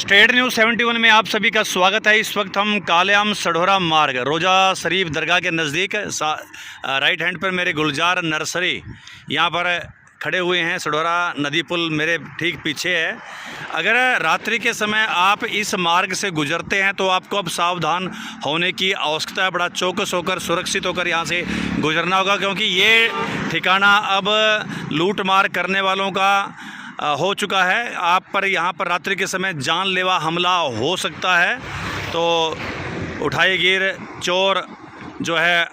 State news 71 में आप सभी का स्वागत है। इस वक्त हम कालेआम सढौरा मार्ग रोजा शरीफ दरगाह के नज़दीक राइट हैंड पर मेरे गुलजार नर्सरी यहाँ पर खड़े हुए हैं। सढौरा नदी पुल मेरे ठीक पीछे है। अगर रात्रि के समय आप इस मार्ग से गुजरते हैं तो आपको अब सावधान होने की आवश्यकता है। बड़ा चौकस होकर सुरक्षित होकर यहाँ से गुजरना होगा, क्योंकि ये ठिकाना अब लूट मार करने वालों का हो चुका है। आप पर यहाँ पर रात्रि के समय जानलेवा हमला हो सकता है। तो उठाईगीर चोर जो है,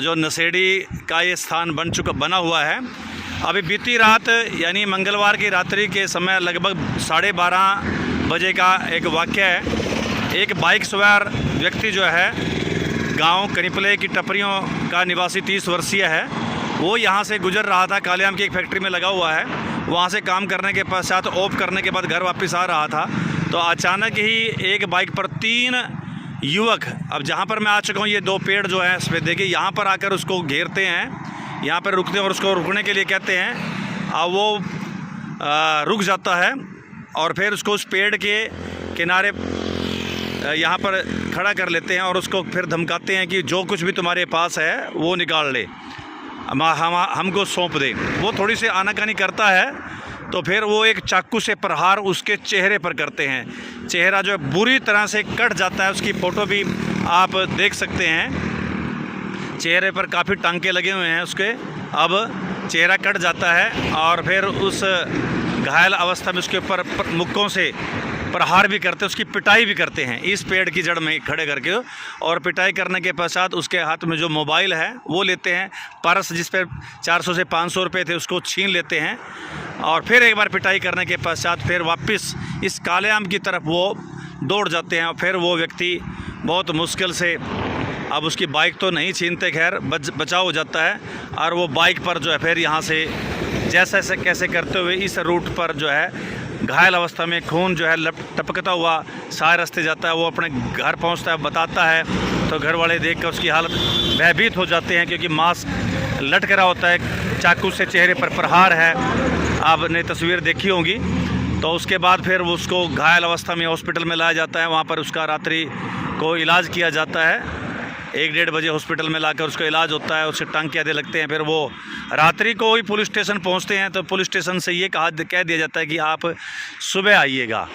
जो नशेड़ी का ये स्थान बना हुआ है। अभी बीती रात यानी मंगलवार की रात्रि के समय लगभग 12:30 बजे का एक वाक़या है। एक बाइक सवार व्यक्ति जो है गांव कनिपले की टपरियों का निवासी 30 वर्षीय है। वो यहाँ से गुजर रहा था। कालेआम की एक फैक्ट्री में लगा हुआ है। वहाँ से काम करने के पश्चात ऑफ करने के बाद घर वापस आ रहा था तो अचानक ही एक बाइक पर 3 युवक, अब जहाँ पर मैं आ चुका हूँ ये 2 पेड़ जो है सफ़ेद देखिए, यहाँ पर आकर उसको घेरते हैं, यहाँ पर रुकते हैं और उसको रुकने के लिए कहते हैं। अब वो रुक जाता है और फिर उसको उस पेड़ के किनारे यहाँ पर खड़ा कर लेते हैं और उसको फिर धमकाते हैं कि जो कुछ भी तुम्हारे पास है वो निकाल ले, हमको सौंप दे। वो थोड़ी सी आनाकानी करता है तो फिर वो एक चाकू से प्रहार उसके चेहरे पर करते हैं। चेहरा जो है बुरी तरह से कट जाता है। उसकी फ़ोटो भी आप देख सकते हैं। चेहरे पर काफ़ी टांके लगे हुए हैं उसके। अब चेहरा कट जाता है और फिर उस घायल अवस्था में उसके ऊपर मुक्कों से प्रहार भी करते, उसकी पिटाई भी करते हैं इस पेड़ की जड़ में खड़े करके। और पिटाई करने के पश्चात उसके हाथ में जो मोबाइल है वो लेते हैं। पर्स जिस पर 400 से 500 रुपये थे उसको छीन लेते हैं और फिर एक बार पिटाई करने के पश्चात फिर वापस इस कालेआम की तरफ वो दौड़ जाते हैं। और फिर वो व्यक्ति बहुत मुश्किल से, अब उसकी बाइक तो नहीं छीनते, खैर बचाव हो जाता है। और वो बाइक पर जो है फिर यहाँ से जैसे कैसे करते हुए इस रूट पर जो है घायल अवस्था में, खून जो है टपकता हुआ सारे रास्ते जाता है। वो अपने घर पहुंचता है, बताता है तो घर वाले देखकर उसकी हालत भयभीत हो जाते हैं, क्योंकि मास्क लटक रहा होता है, चाकू से चेहरे पर प्रहार है। आपने तस्वीर देखी होगी। तो उसके बाद फिर उसको घायल अवस्था में हॉस्पिटल में लाया जाता है। वहाँ पर उसका रात्रि को इलाज किया जाता है। 1-1:30 बजे हॉस्पिटल में लाकर उसका इलाज होता है। उससे टांके आदि लगते हैं। फिर वो रात्रि को ही पुलिस स्टेशन पहुंचते हैं तो पुलिस स्टेशन से ये कह दिया जाता है कि आप सुबह आइएगा।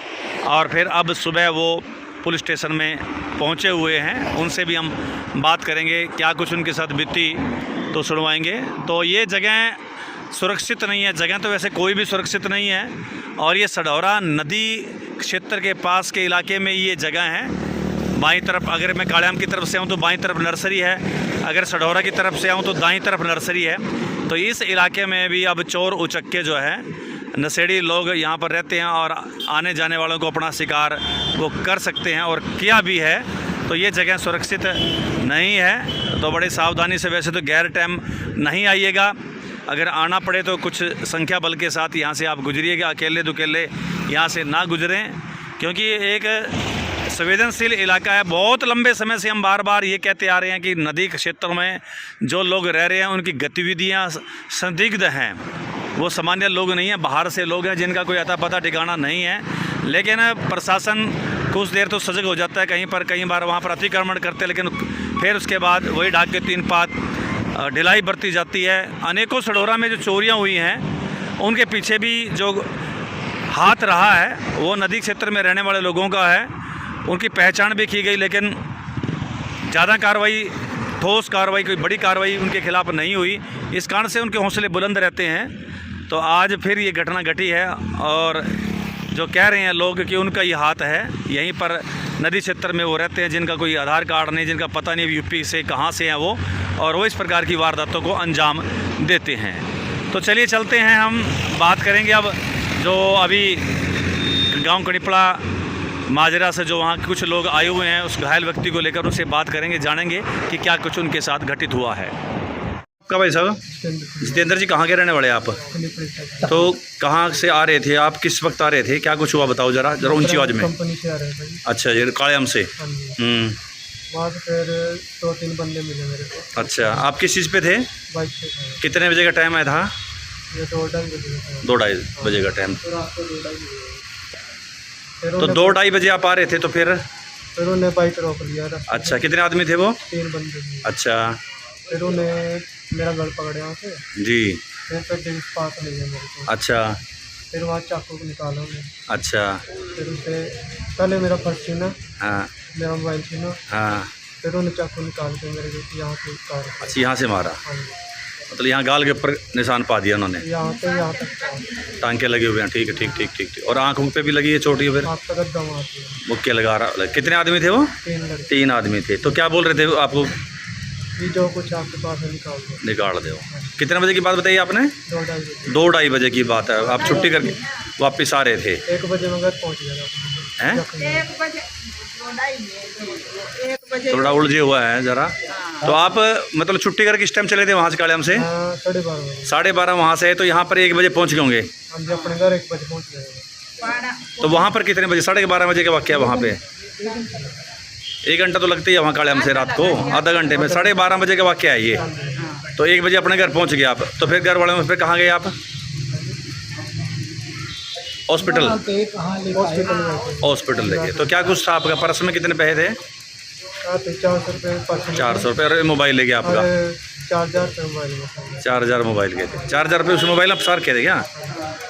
और फिर अब सुबह वो पुलिस स्टेशन में पहुंचे हुए हैं। उनसे भी हम बात करेंगे, क्या कुछ उनके साथ बीती तो सुनवाएंगे। तो ये जगह सुरक्षित नहीं है। जगह तो वैसे कोई भी सुरक्षित नहीं है। और ये सढौरा नदी क्षेत्र के पास के इलाके में ये जगह है। बाईं तरफ अगर मैं कालेआम की तरफ से आऊँ तो बाईं तरफ नर्सरी है, अगर सढौरा की तरफ से आऊँ तो दाईं तरफ नर्सरी है। तो इस इलाके में भी अब चोर उचक्के जो है, नशेड़ी लोग यहाँ पर रहते हैं और आने जाने वालों को अपना शिकार वो कर सकते हैं और किया भी है। तो ये जगह सुरक्षित नहीं है। तो बड़ी सावधानी से, वैसे तो गैर टाइम नहीं आइएगा। अगर आना पड़े तो कुछ संख्या बल के साथ यहाँ से आप गुजरिएगा। अकेले दुकेले यहाँ से ना गुजरें, क्योंकि एक संवेदनशील इलाका है। बहुत लंबे समय से हम बार बार ये कहते आ रहे हैं कि नदी के क्षेत्र में जो लोग रह रहे हैं उनकी गतिविधियाँ संदिग्ध हैं। वो सामान्य लोग नहीं हैं, बाहर से लोग हैं जिनका कोई अता पता ठिकाना नहीं है। लेकिन प्रशासन कुछ देर तो सजग हो जाता है, कई बार वहाँ पर अतिक्रमण करते हैं, लेकिन फिर उसके बाद वही ढाक के 3 पात ढिलाई बरती जाती है। अनेकों सढौरा में जो चोरियाँ हुई हैं उनके पीछे भी जो हाथ रहा है वो नदी क्षेत्र में रहने वाले लोगों का है। उनकी पहचान भी की गई, लेकिन ज़्यादा कार्रवाई, ठोस कार्रवाई, कोई बड़ी कार्रवाई उनके खिलाफ़ नहीं हुई। इस कारण से उनके हौसले बुलंद रहते हैं। तो आज फिर ये घटना घटी है और जो कह रहे हैं लोग कि उनका ये हाथ है, यहीं पर नदी क्षेत्र में वो रहते हैं, जिनका कोई आधार कार्ड नहीं, जिनका पता नहीं यूपी से कहाँ से हैं वो, और वो इस प्रकार की वारदातों को अंजाम देते हैं। तो चलिए चलते हैं, हम बात करेंगे अब जो अभी गाँव कनिपला माजरा से जो वहाँ के कुछ लोग आए हुए हैं, उस घायल व्यक्ति को लेकर उनसे बात करेंगे, जानेंगे कि क्या कुछ उनके साथ घटित हुआ है। आपका भाई साहब जितेंद्र जी कहाँ के रहने वाले आप? तो कहाँ से आ रहे थे आप, किस वक्त आ रहे थे, क्या कुछ हुआ बताओ जरा ऊंची आवाज में। कंपनी से आ रहे थे। अच्छा, ये कालेआम से। वहाँ से फिर 2-3 बंदे मिले मेरे को। अच्छा, आप किस चीज़ पे थे? बाइक पे थे। कितने बजे का टाइम आया था? ये 2-2:30 बजे का। 2-2:30 बजे का टाइम। रात को 2-2:30 बजे। फिर तो उन्हें 2-2:30 बजे आप आ रहे थे, तो फिर उन्हें बाइक रोक लिया रास्ते में। अच्छा, कितने आदमी थे वो? 3 बंदे थे। अच्छा फिर उन्हें मेरा गल पकड़े वहाँ से, जी, फिर दिल पास ले गया मेरे को। अच्छा फिर वहाँ चाकू को निकाला उन्हें। अच्छा, फिर उसे पहले मेरा पर्स छीना, हाँ मेरा मोबाइल छीना, हाँ, फिर उन्हें चाकू निकाल के मेरे को यहाँ से कार। अच्छा यहाँ से मारा, हाँ जी, मतलब यहाँ गाल के ऊपर निशान पा दिया उन्होंने, यहाँ से यहाँ तक टांके लगे हुए हैं, ठीक है, ठीक ठीक ठीक ठीक। और आँखों पे भी लगी है चोट, फिर हाथ तक दम आती है। मुक्के लगा रहा। कितने आदमी थे वो? 3 लड़के। 3 आदमी थे। तो क्या बोल रहे थे वो आपको? ये जो कुछ आपके पास है निकाल दो। निकाल दो। कितने बजे की बात बताइए आपने? 2-2:30 बजे। 2-2:30 बजे की बात है, आप छुट्टी करके वापस आ रहे थे 1 बजे मैं घर पहुँच गया था। हैं? 1 बजे 1 बजे थोड़ा उलझे हुआ है ज़रा। तो आप मतलब छुट्टी करके किस टाइम चले थे वहाँ से कालेम से? 12:30 बजे। 12:30 वहाँ से, तो यहाँ पर 1 बजे पहुँच गए होंगे। हम जी अपने घर 1 बजे पहुँच गए। तो वहाँ पर कितने बजे? 12:30 बजे का वाक़या वहाँ पे? 1 घंटा तो लगता ही है वहाँ कालेम से रात को, आधा घंटे में। 12:30 बजे का वाक़या है ये। तो 1 बजे अपने घर पहुँच गए आप। तो फिर घर वालों में फिर कहाँ गए आप? हॉस्पिटल? हॉस्पिटल में थे। हॉस्पिटल लेके। तो क्या कुछ था आपका पर्स में? कितने पैसे थे? 400 रुपये पर्स में। 400 रुपये। और मोबाइल लेके आपका? 4000 रुपये मोबाइल में। 4000 मोबाइल के थे। 4000 रुपये उस मोबाइल में सार के थे क्या?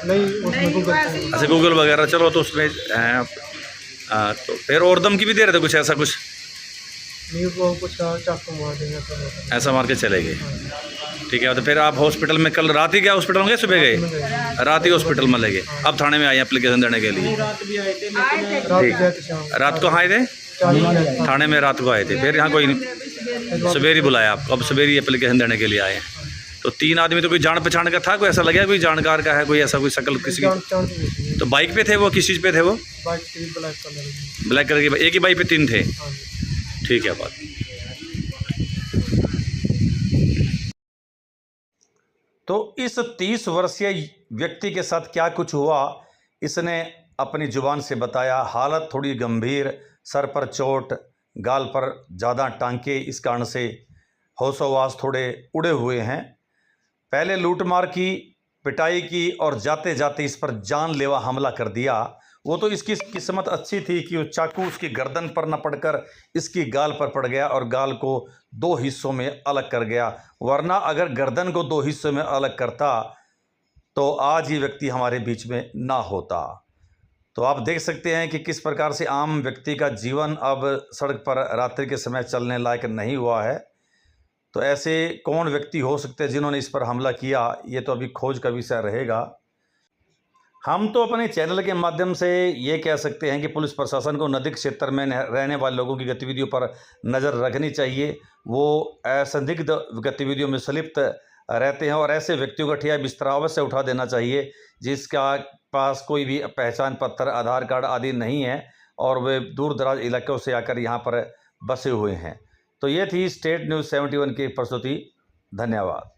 नहीं, उसमें गूगल पे। अच्छा, गूगल वगैरह, चलो तो उसमें हैं। तो फिर और धमकी भी दे रहे थे कुछ ऐसा कुछ? नहीं, वो कुछ चाकू मार देंगे तो ऐसा मार के चले गए, ठीक है। तो फिर आप हॉस्पिटल में कल रात ही गया हॉस्पिटल में गए, सुबह गए? रात ही हॉस्पिटल में ले गए। अब थाने में आए एप्लीकेशन देने के लिए? रात ठीक। गए थे शाम। रात को आए थे 40 बजे। थाने में, रात को आए थे। फिर यहाँ कोई नहीं, सवेरे ही बुलाया आपको? अब सवेरे ही एप्लीकेशन देने के लिए आए। तो 3 आदमी, तो कोई जान पहचान का था? कोई ऐसा लगा कोई जानकार का है, कोई ऐसा कोई शक्ल किसी की? तो बाइक पे थे वो? किस चीज़ पे थे वो? बाइक थी ब्लैक कलर की। ब्लैक कलर की। एक ही बाइक पे 3 थे, हाँ जी। ठीक है बात। तो इस 30 वर्षीय व्यक्ति के साथ क्या कुछ हुआ, इसने अपनी जुबान से बताया। हालत थोड़ी गंभीर, सर पर चोट, गाल पर ज़्यादा टांके, इस कारण से होशोवास थोड़े उड़े हुए हैं। पहले लूटमार की, पिटाई की और जाते जाते इस पर जानलेवा हमला कर दिया। वो तो इसकी किस्मत अच्छी थी कि वो चाकू उसकी गर्दन पर न पड़कर इसकी गाल पर पड़ गया और गाल को 2 हिस्सों में अलग कर गया, वरना अगर गर्दन को 2 हिस्सों में अलग करता तो आज ये व्यक्ति हमारे बीच में ना होता। तो आप देख सकते हैं कि किस प्रकार से आम व्यक्ति का जीवन अब सड़क पर रात्रि के समय चलने लायक नहीं हुआ है। तो ऐसे कौन व्यक्ति हो सकते हैं जिन्होंने इस पर हमला किया, ये तो अभी खोज का विषय रहेगा। हम तो अपने चैनल के माध्यम से ये कह सकते हैं कि पुलिस प्रशासन को नदी क्षेत्र में रहने वाले लोगों की गतिविधियों पर नज़र रखनी चाहिए। वो असंदिग्ध गतिविधियों में संलिप्त रहते हैं और ऐसे व्यक्तियों का ठिया बिस्तरा अवश्य उठा देना चाहिए जिसका पास कोई भी पहचान पत्र, आधार कार्ड आदि नहीं है और वे दूर दराज इलाकों से आकर यहाँ पर बसे हुए हैं। तो ये थी स्टेट न्यूज़ 71 की प्रस्तुति। धन्यवाद।